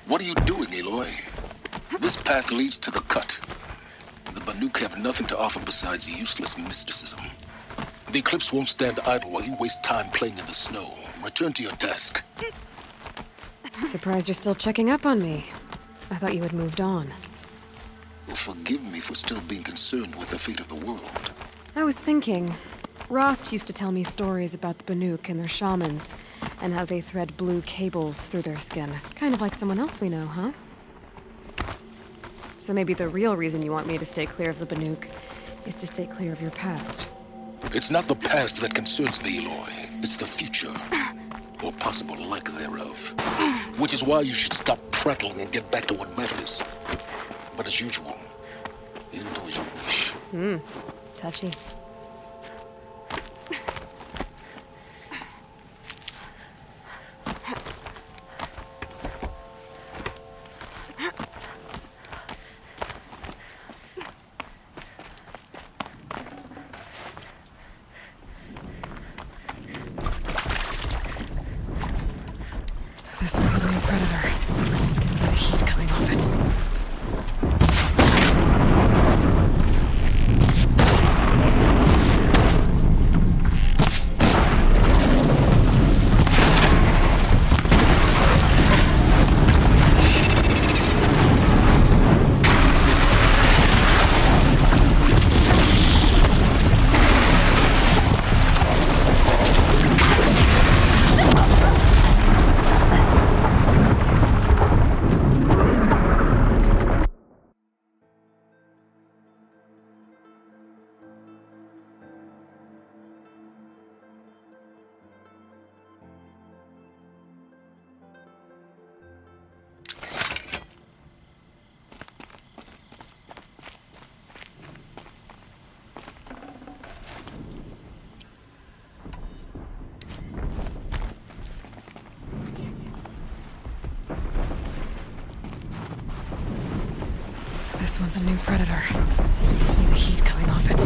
What are you doing, Aloy? This path leads to the cut. The Banuk have nothing to offer besides useless mysticism. The Eclipse won't stand idle while you waste time playing in the snow. Return to your task. Surprised you're still checking up on me. I thought you had moved on. Forgive me for still being concerned with the fate of the world. I was thinking, Rost used to tell me stories about the Banuk and their shamans, and how they thread blue cables through their skin. Kind of like someone else we know, huh? So maybe the real reason you want me to stay clear of the Banuk is to stay clear of your past. It's not the past that concerns me, Aloy. It's the future. Or possible lack thereof. Which is why you should stop prattling and get back to what matters. But as usual, you do as you wish. Touchy. This one's a new predator. I can see the heat coming off it. This one's a new predator. I can see the heat coming off it.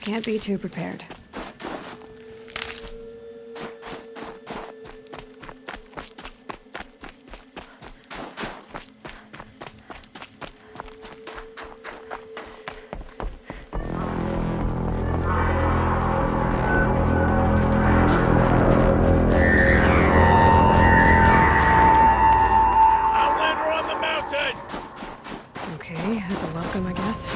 Can't be too prepared. Outlander on the mountain! Okay, that's a welcome, I guess.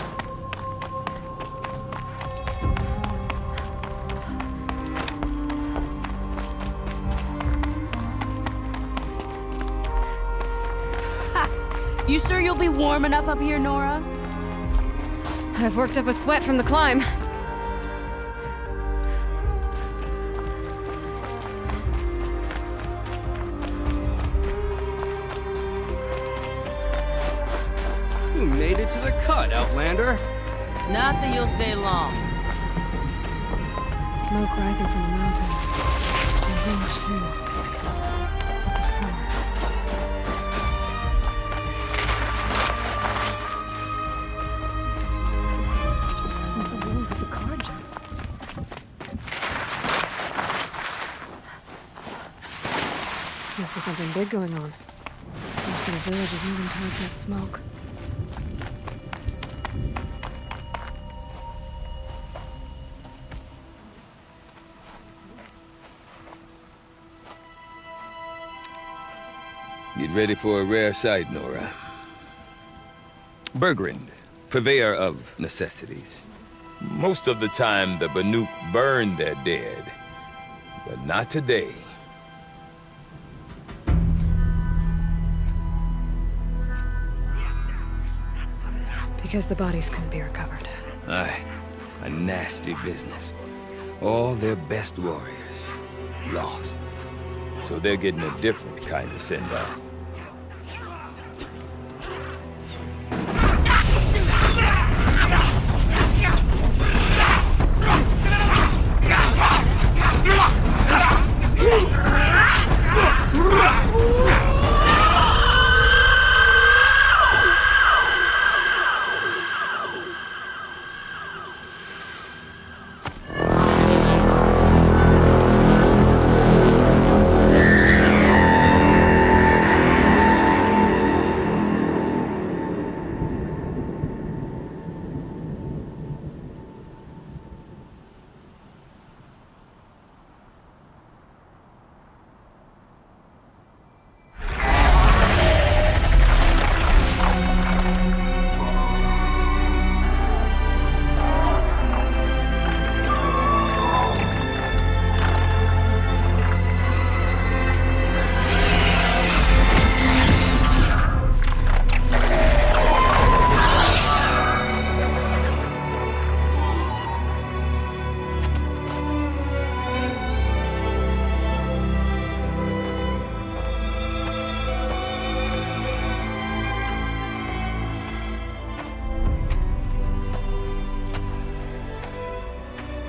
You sure you'll be warm enough up here, Nora? I've worked up a sweat from the climb. You made it to the cut, Outlander. Not that you'll stay long. Smoke rising from the mountain. And village, too. What's it for? Something wrong with the car jump. Must be something big going on. Most of the village is moving towards that smoke. Get ready for a rare sight, Nora. Bergrand, purveyor of necessities. Most of the time, the Banuk burn their dead. But not today. Because the bodies couldn't be recovered. Aye, a nasty business. All their best warriors lost. So they're getting a different kind of send-off.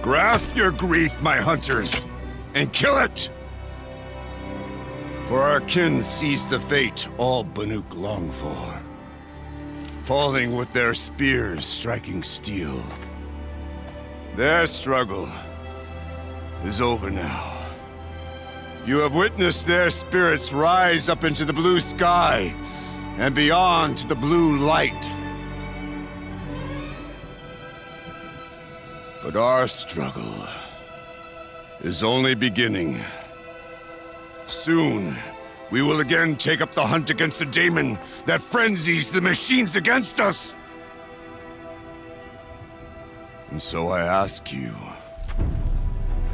Grasp your grief, my hunters, and kill it! For our kin sees the fate all Banuk long for. Falling with their spears striking steel. Their struggle is over now. You have witnessed their spirits rise up into the blue sky and beyond to the blue light. But our struggle is only beginning. Soon, we will again take up the hunt against the daemon that frenzies the machines against us. And so I ask you,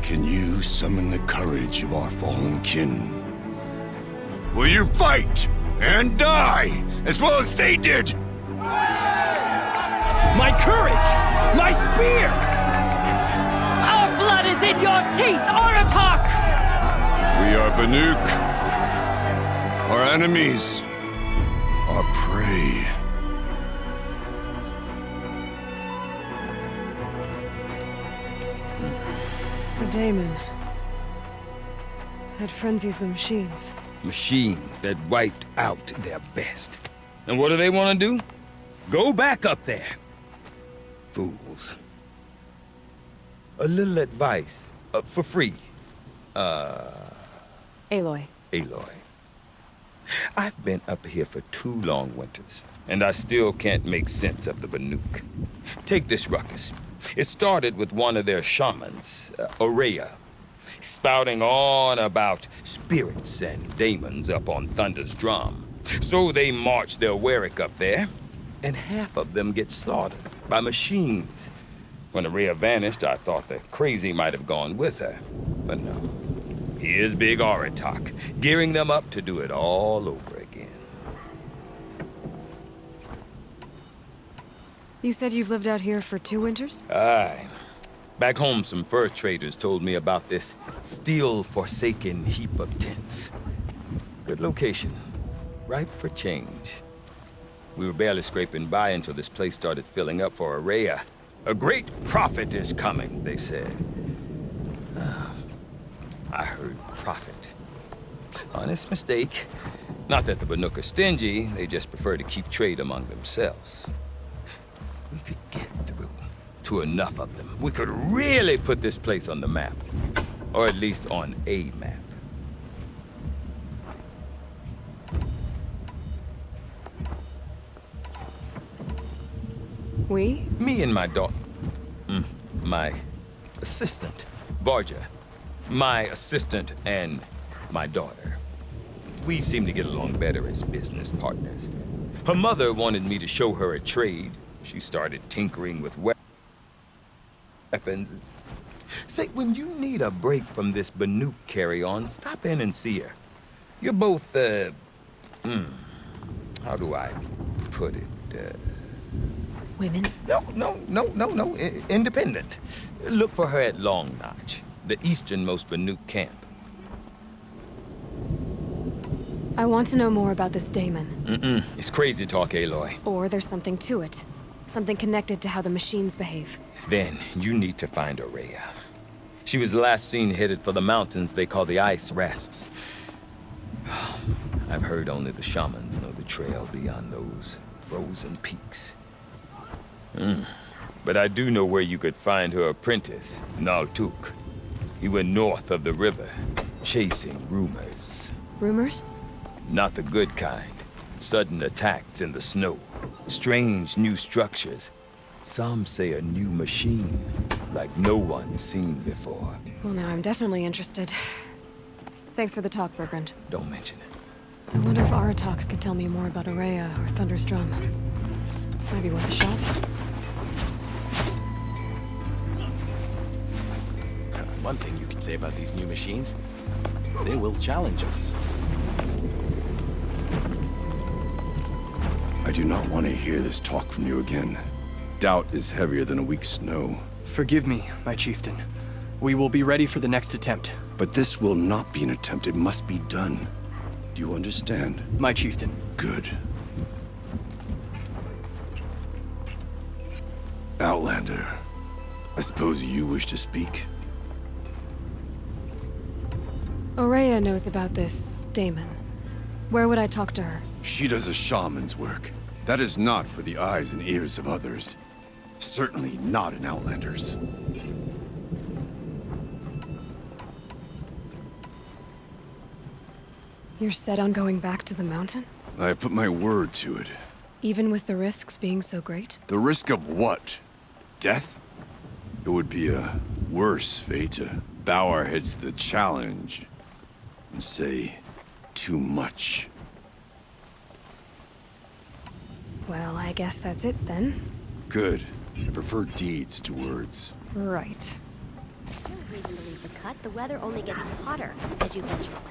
can you summon the courage of our fallen kin? Will you fight and die as well as they did? My courage! My spear! Our blood is in your teeth, Aratak! We are Banuk. Our enemies are prey. The daemon. That frenzies the machines. Machines that wiped out their best. And what do they want to do? Go back up there. Fools. A little advice. For free. Aloy. Aloy. I've been up here for 2 long winters, and I still can't make sense of the Banuk. Take this ruckus. It started with one of their shamans, Aurea, spouting on about spirits and demons up on Thunder's drum. So they march their Warwick up there, and half of them get slaughtered by machines. When Aurea vanished, I thought the crazy might have gone with her, but no. Here's Big Aratak, gearing them up to do it all over again. You said you've lived out here for 2 winters? Aye. Back home, some fur traders told me about this steel-forsaken heap of tents. Good location. Ripe for change. We were barely scraping by until this place started filling up for Aurea. A great prophet is coming, they said. I heard prophet. Honest mistake. Not that the Banuk are stingy, they just prefer to keep trade among themselves. We could get through to enough of them. We could really put this place on the map. Or at least on a map. We? Me and my daughter. My assistant, Varja. My assistant and my daughter. We seem to get along better as business partners. Her mother wanted me to show her a trade. She started tinkering with weapons. Say, when you need a break from this Banuk carry-on, stop in and see her. You're both, how do I put it? Women? No. Independent. Look for her at Long Notch, the easternmost Banuk camp. I want to know more about this Daemon. It's crazy talk, Aloy. Or there's something to it. Something connected to how the machines behave. Then you need to find Aurea. She was last seen headed for the mountains they call the Ice Rasps. I've heard only the shamans know the trail beyond those frozen peaks. But I do know where you could find her apprentice, Naltuk. He went north of the river, chasing rumors. Rumors? Not the good kind. Sudden attacks in the snow. Strange new structures. Some say a new machine, like no one's seen before. Well, now I'm definitely interested. Thanks for the talk, Bergrand. Don't mention it. I wonder if Aratak can tell me more about Aurea or Thunder's drum. Might be worth a shot. One thing you can say about these new machines, they will challenge us. I do not want to hear this talk from you again. Doubt is heavier than a week's snow. Forgive me, my chieftain. We will be ready for the next attempt. But this will not be an attempt. It must be done. Do you understand? My chieftain. Good. Outlander, I suppose you wish to speak? Aurea knows about this Daemon. Where would I talk to her? She does a shaman's work. That is not for the eyes and ears of others. Certainly not an Outlander's. You're set on going back to the mountain? I have put my word to it. Even with the risks being so great? The risk of what? Death? It would be a worse fate to bow our heads to the challenge and say too much. Well, I guess that's it then. Good. I prefer deeds to words. Right. Reason to leave the cut. The weather only gets hotter as you venture south.